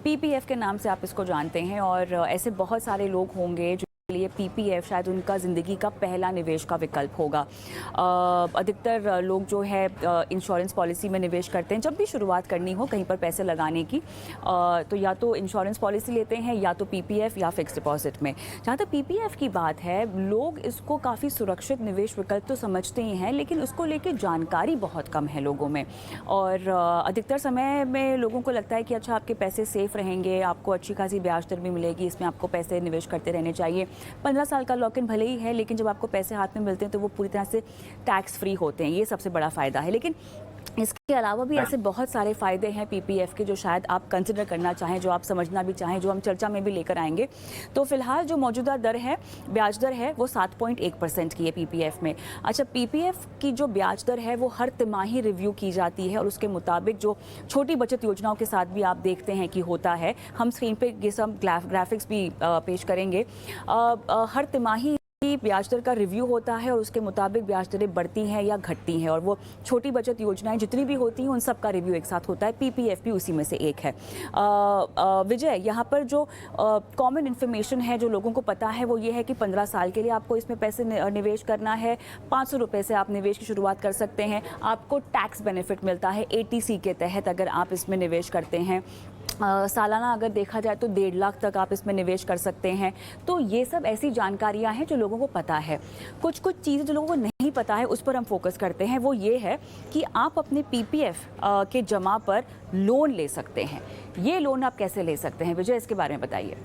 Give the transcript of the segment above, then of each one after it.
PPF के नाम से आप इसको जानते हैं और ऐसे बहुत सारे लोग होंगे जो लिए पीपीएफ शायद उनका ज़िंदगी का पहला निवेश का विकल्प होगा। अधिकतर लोग जो है इंश्योरेंस पॉलिसी में निवेश करते हैं। जब भी शुरुआत करनी हो कहीं पर पैसे लगाने की तो या तो इंश्योरेंस पॉलिसी लेते हैं या तो पीपीएफ या फिक्स डिपॉजिट में। जहाँ तक पीपीएफ की बात है, लोग इसको काफ़ी सुरक्षित निवेश विकल्प तो समझते ही हैं, लेकिन उसको लेकर जानकारी बहुत कम है लोगों में। और अधिकतर समय में लोगों को लगता है कि अच्छा आपके पैसे सेफ रहेंगे, आपको अच्छी खासी ब्याज दर भी मिलेगी, इसमें आपको पैसे निवेश करते रहने चाहिए। 15 साल का लॉक इन भले ही है, लेकिन जब आपको पैसे हाथ में मिलते हैं तो वो पूरी तरह से टैक्स फ्री होते हैं। ये सबसे बड़ा फ़ायदा है। लेकिन इसके अलावा भी ऐसे बहुत सारे फ़ायदे हैं पीपीएफ के जो शायद आप कंसिडर करना चाहें, जो आप समझना भी चाहें, जो हम चर्चा में भी लेकर आएंगे। तो फिलहाल जो मौजूदा दर है, ब्याज दर है, वो 7.1% की है पीपीएफ में। अच्छा, पीपीएफ की जो ब्याज दर है वो हर तिमाही रिव्यू की जाती है और उसके मुताबिक जो छोटी बचत योजनाओं के साथ भी आप देखते हैं कि होता है। हम स्क्रीन पे ये सब ग्राफिक्स भी पेश करेंगे। हर तिमाही ब्याज दर का रिव्यू होता है और उसके मुताबिक ब्याज दरें बढ़ती हैं या घटती हैं, और वो छोटी बचत योजनाएं जितनी भी होती हैं उन सब का रिव्यू एक साथ होता है। पीपीएफ भी उसी में से एक है। विजय, यहाँ पर जो कॉमन इन्फॉर्मेशन है जो लोगों को पता है वो ये है कि 15 साल के लिए आपको इसमें पैसे निवेश करना है। 500 रुपये से आप निवेश की शुरुआत कर सकते हैं। आपको टैक्स बेनिफिट मिलता है एटीसी के तहत अगर आप इसमें निवेश करते हैं। सालाना अगर देखा जाए तो 1.5 लाख तक आप इसमें निवेश कर सकते हैं। तो ये सब ऐसी जानकारियां हैं जो लोगों को पता है। कुछ चीज़ें जो लोगों को नहीं पता है उस पर हम फोकस करते हैं। वो ये है कि आप अपने पीपीएफ के जमा पर लोन ले सकते हैं। ये लोन आप कैसे ले सकते हैं विजय, इसके बारे में बताइए।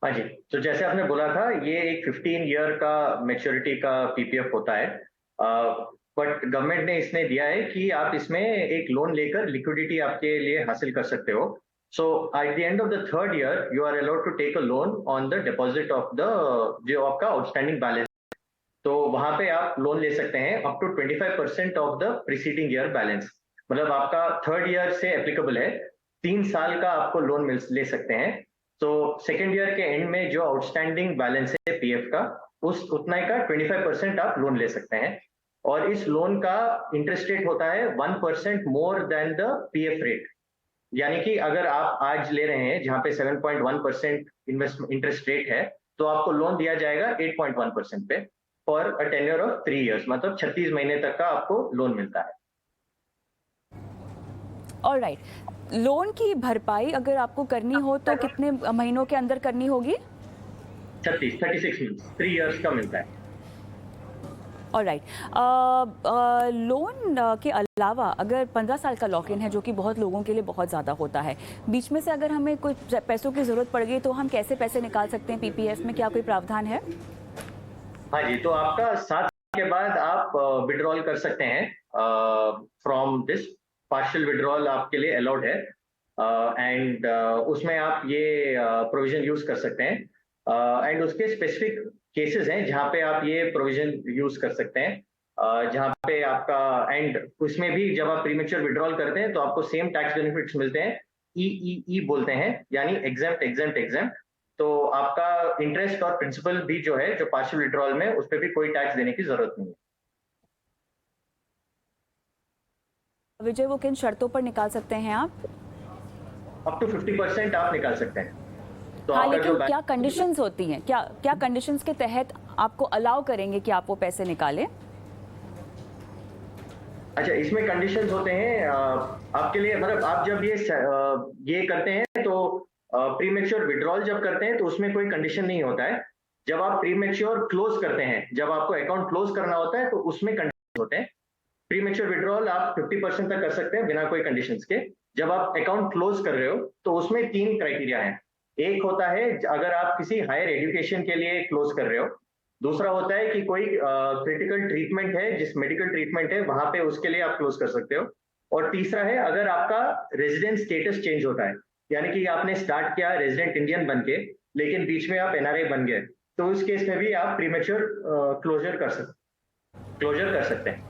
हाँ जी, तो जैसे आपने बोला था, ये एक 15 ईयर का मैच्योरिटी का पीपीएफ होता है। बट गवर्नमेंट ने इसमें दिया है कि आप इसमें एक लोन लेकर लिक्विडिटी आपके लिए हासिल कर सकते हो। So at the end of the third year you are allowed to take a loan on the deposit of the जो आपका आउटस्टैंडिंग बैलेंस। तो वहां पे आप लोन ले सकते हैं up to 25% of the preceding year balance. मतलब आपका थर्ड ईयर से एप्लीकेबल है, 3 साल का आपको लोन ले सकते हैं। तो सेकेंड ईयर के एंड में जो आउटस्टैंडिंग बैलेंस है पीएफ का, उस उतना ही का 25% आप लोन ले सकते हैं। और इस लोन का इंटरेस्ट रेट होता है 1% more than the PF rate. यानी कि अगर आप आज ले रहे हैं जहां पे 7.1% इंटरेस्ट रेट है, तो आपको लोन दिया जाएगा 8.1% पे for a tenure of 3 years. मतलब 36 महीने तक का आपको लोन मिलता है। ऑलराइट, लोन की भरपाई अगर आपको करनी हो तो कितने महीनों के अंदर करनी होगी? 36 मंथ्स, 3 इयर्स का मिलता है। ऑलराइट, लोन के अलावा अगर 15 साल का लॉक इन है जो कि बहुत लोगों के लिए बहुत ज़्यादा होता है, बीच में से अगर हमें कुछ पैसों की ज़रूरत पड़ गई तो हम कैसे पैसे निकाल सकते हैं पीपीएफ में? क्या कोई प्रावधान है? हाँ जी, तो आपका 7 साल के बाद आप विड्रॉल कर सकते हैं फ्रॉम दिस। पार्शियल विड्रॉल आपके लिए अलाउड है। एंड उसमें आप ये प्रोविजन यूज कर सकते हैं। एंड उसके स्पेसिफिक केसेस हैं जहाँ पे आप ये प्रोविजन यूज कर सकते हैं। जहाँ पे आपका एंड उसमें भी जब आप प्रीमेच्योर विड्रॉल करते हैं तो आपको सेम टैक्स बेनिफिट्स मिलते हैं। ई बोलते हैं, यानी एग्जेम्प्ट एग्जेम्प्ट एग्जेम्प्ट। तो आपका इंटरेस्ट और प्रिंसिपल भी जो है, जो पार्शियल विड्रॉल में, उस पर भी कोई टैक्स देने की जरूरत नहीं है। विजय, वो किन शर्तों पर निकाल सकते हैं आप? अप टू 50% आप निकाल सकते हैं। तो हाँ, लेकिन क्या कंडीशंस होती हैं? क्या कंडीशंस के तहत आपको अलाउ करेंगे कि आप वो पैसे निकालें? अच्छा, इसमें कंडीशंस होते हैं आपके लिए। मतलब आप जब ये करते हैं तो प्रीमेच्योर विड्रॉल जब करते हैं तो उसमें कोई कंडीशन नहीं होता है। जब आप प्रीमेच्योर क्लोज करते हैं, जब आपको अकाउंट क्लोज करना होता है, तो उसमें कंडीशन होते हैं। प्रीमेच्योर विड्रॉल आप 50% तक कर सकते हैं बिना कोई कंडीशंस के। जब आप अकाउंट क्लोज कर रहे हो तो उसमें 3 क्राइटेरिया हैं। एक होता है अगर आप किसी हायर एजुकेशन के लिए क्लोज कर रहे हो। दूसरा होता है कि कोई क्रिटिकल ट्रीटमेंट है, जिस मेडिकल ट्रीटमेंट है वहां पे, उसके लिए आप क्लोज कर सकते हो। और तीसरा है अगर आपका रेजिडेंट स्टेटस चेंज होता है, यानी कि आपने स्टार्ट किया रेजिडेंट इंडियन बन के, लेकिन बीच में आप एनआरआई बन गए, तो उस केस में भी आप प्रीमेच्योर क्लोजर कर सकते हैं।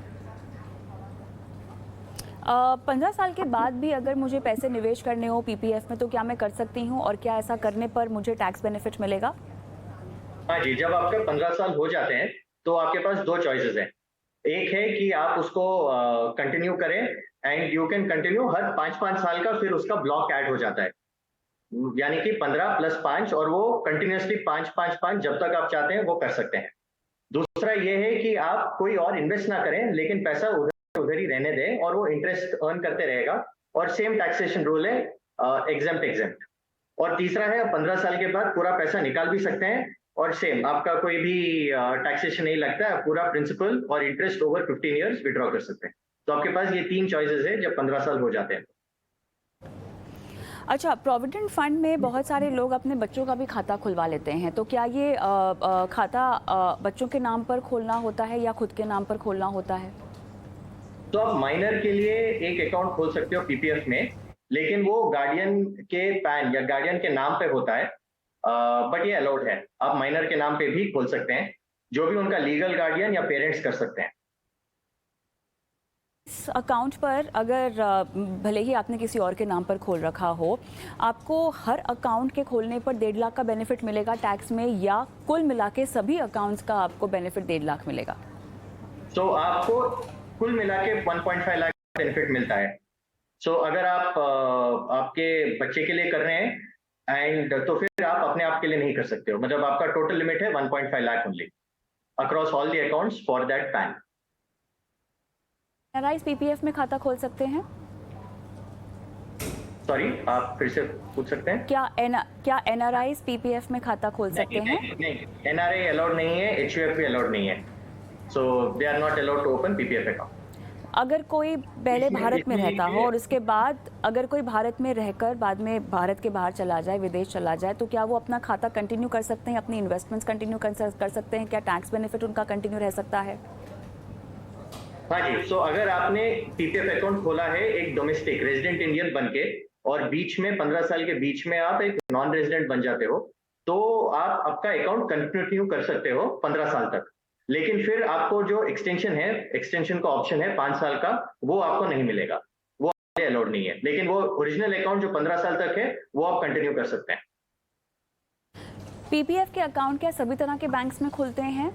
15 साल के बाद भी अगर मुझे पैसे निवेश करने हो पीपीएफ में तो क्या मैं कर सकती हूँ, और क्या ऐसा करने पर मुझे टैक्स बेनिफिट मिलेगा? हाँ जी, जब आपके 15 साल हो जाते हैं तो आपके पास 2 चॉइसेस हैं। एक है कि आप उसको कंटिन्यू करें, एंड यू कैन कंटिन्यू हर 5-5 साल का, फिर उसका ब्लॉक ऐड हो जाता है। यानी कि 15 प्लस 5, और वो कंटिन्यूअसली 5-5-5 जब तक आप चाहते हैं वो कर सकते हैं। दूसरा ये है कि आप कोई और इन्वेस्ट ना करें, लेकिन पैसा उधर उधर ही रहने दें और वो इंटरेस्ट अर्न करते रहेगा, और सेम टैक्सेशन रूल है, एग्जेम्प्ट एग्जेम्प्ट। और तीसरा है, 15 साल के बाद पूरा पैसा निकाल भी सकते हैं, और सेम आपका कोई भी टैक्सेशन नहीं लगता है, पूरा प्रिंसिपल और इंटरेस्ट ओवर 15 इयर्स विड्रॉ कर सकते हैं। तो आपके पास ये 3 चॉइसेस है जब 15 साल हो जाते हैं। अच्छा, प्रोविडेंट फंड में बहुत सारे लोग अपने बच्चों का भी खाता खुलवा लेते हैं, तो क्या ये खाता बच्चों के नाम पर खोलना होता है या खुद के नाम पर खोलना होता है? तो आप माइनर के लिए एक अकाउंट खोल सकते हो पीपीएफ में, लेकिन वो गार्डियन के पैन या गार्डियन के नाम पे होता है, बट ये अलाउड है, आप माइनर के नाम पे भी खोल सकते हैं, जो भी उनका लीगल गार्डियन या पेरेंट्स कर सकते हैं। इस अकाउंट पर अगर भले ही आपने किसी और के नाम पर खोल रखा हो, आपको हर अकाउंट के खोलने पर 1.5 लाख का बेनिफिट मिलेगा टैक्स में, या कुल मिला के सभी अकाउंट्स का आपको बेनिफिट 1.5 लाख मिलेगा? तो आपको कुल मिला के 1.5 लाख बेनिफिट मिलता है। सो अगर आप आपके बच्चे के लिए कर रहे हैं एंड तो फिर आप अपने आप के लिए नहीं कर सकते हो, मतलब आपका टोटल लिमिट है 1.5 lakh only across all the accounts for that pan. NRIs PPF में खाता खोल सकते हैं? सॉरी, आप फिर से पूछ सकते हैं? क्या एनआरआईज पीपीएफ में खाता खोल सकते हैं? नहीं, एनआरआई अलाउड नहीं है, एचयूएफ भी अलाउड नहीं है, so they are not allowed to open PPF account. अगर कोई पहले भारत में रहता हो और उसके बाद अगर कोई भारत में रहकर बाद में भारत के बाहर चला जाए, विदेश चला जाए, तो क्या वो अपना खाता कंटिन्यू कर सकते हैं, अपनी इन्वेस्टमेंट्स कंटिन्यू कर सकते हैं? क्या टैक्स बेनिफिट उनका कंटिन्यू रह सकता है? हाँ जी, सो अगर आपने पीपीएफ अकाउंट खोला है एक डोमेस्टिक रेजिडेंट इंडियन बन के, और बीच में 15 साल के बीच में आप एक नॉन रेजिडेंट बन जाते हो, तो आप आपका अकाउंट कंटिन्यू कर सकते हो 15 साल तक। लेकिन फिर आपको जो एक्सटेंशन का ऑप्शन है 5 साल का, वो आपको नहीं मिलेगा, वो अलाउड नहीं है। लेकिन वो ओरिजिनल अकाउंट जो 15 साल तक है वो आप कंटिन्यू कर सकते हैं। पीपीएफ के अकाउंट क्या सभी तरह के बैंक्स में खुलते हैं?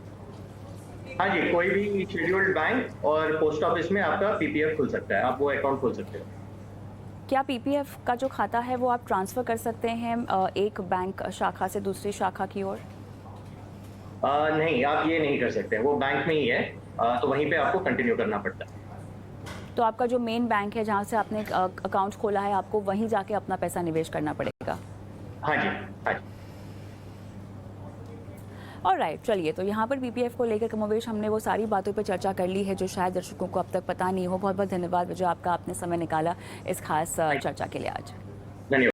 हाँ जी, कोई भी शेड्यूल्ड बैंक और पोस्ट ऑफिस में आपका पीपीएफ खुल सकता है, आप वो अकाउंट खोल सकते हो। क्या पीपीएफ का जो खाता है वो आप ट्रांसफ़र कर सकते हैं एक बैंक शाखा से दूसरी शाखा की ओर? नहीं, आप ये नहीं कर सकते, वो बैंक में ही है, तो वहीं पे आपको कंटिन्यू करना पड़ता है। तो आपका जो मेन बैंक है जहाँ से आपने अकाउंट खोला है, आपको वहीं जाके अपना पैसा निवेश करना पड़ेगा? हाँ जी, हाँ जी। ऑलराइट, चलिए, तो यहाँ पर पीपीएफ को लेकर कमोवेश हमने वो सारी बातों पर चर्चा कर ली है जो शायद दर्शकों को अब तक पता नहीं हो। बहुत बहुत धन्यवाद विजय, आपका आपने समय निकाला इस खास चर्चा के लिए आज। धन्यवाद।